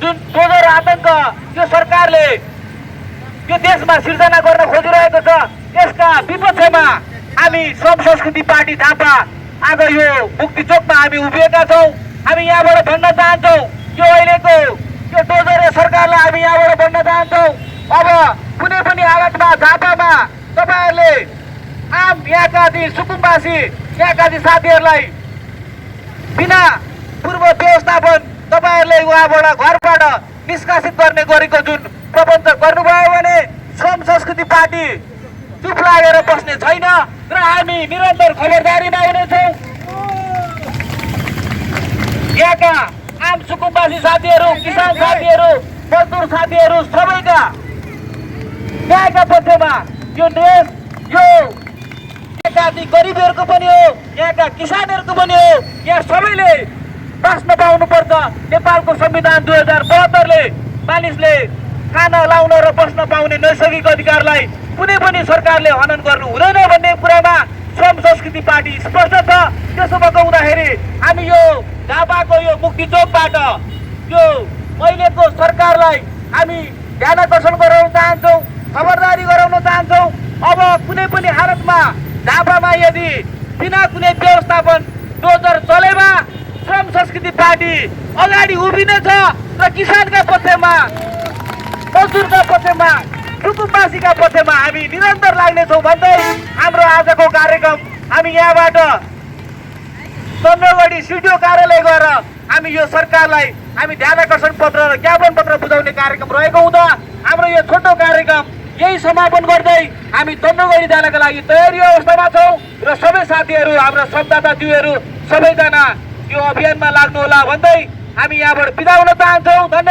जुन डोजर आतंक यो सरकारले यो देशमा सिर्जना गर्न खोजिरहेको छ यसका विपक्षमा हामी श्रम संस्कृति पार्टी झापा आज यो मुक्ति चोकमा हामी उभिएका छौँ। हामी यहाँबाट भन्न चाहन्छौँ यो अहिलेको यो डोजर सरकारलाई हामी यहाँबाट भन्न चाहन्छौँ अब कुनै पनि हालतमा झापामा तपाईहरूले आम यहाँका ती सुकुम्बासी यहाँका ती साथीहरूलाई बिना पूर्व व्यवस्थापन तपाईहरूले उहाँबाट घरबाट निष्कासित गर्ने गरेको जुन प्रबन्ध गर्नुभयो भने श्रम संस्कृति पार्टी चुप लागेर बस्ने छैन र हामी निरन्तर खबरदारीमा हुनेछौँ। यहाँका आम सुकुम्बासी साथीहरू किसान साथीहरू मजदुर साथीहरू सबैका न्यायका पक्षमा यो देश यो यहाँका गरिबहरूको पनि हो यहाँका किसानहरूको पनि हो। यहाँ सबैले बाँच्न पाउनुपर्छ। नेपालको संविधान 2072ले मानिसले खान लाउन र बस्न पाउने नैसर्गिक अधिकारलाई कुनै पनि सरकारले हनन गर्नु हुँदैन भन्ने कुरामा श्रम संस्कृति पार्टी स्पष्ट छ। त्यसो भएको हुँदाखेरि हामी यो झापाको यो मुक्ति चोकबाट यो अहिलेको सरकारलाई हामी ध्यानाकर्षण गराउन चाहन्छौँ, खबरदारी गराउन चाहन्छौँ। अब कुनै पनि हालतमा झापामा यदि बिना कुनै व्यवस्थापन डोजर चलेमा श्रम संस्कृति पार्टी अगाडि उभिनेछ र किसानका पक्षमा मजदुरका पक्षमा सुकुम्बासीका पक्षमा हामी निरन्तर लाग्नेछौँ भन्दै हाम्रो आजको कार्यक्रम हामी यहाँबाट चन्द्रगढी सिडिओ कार्यालय गएर हामी यो सरकारलाई हामी ध्यानाकर्षण पत्र र ज्ञापन पत्र बुझाउने कार्यक्रम रहेको हुँदा हाम्रो यो छोटो कार्यक्रम यही समापन गर्दै हामी चन्द्रगढी जानको लागि तयारी अवस्थामा छौँ र सबै साथीहरू हाम्रा संवाददाताज्यूहरू सबैजना यो अभियानमा लाग्नुहोला भन्दै हामी यहाँबाट बिदा हुन चाहन्छौँ। धन्यवाद।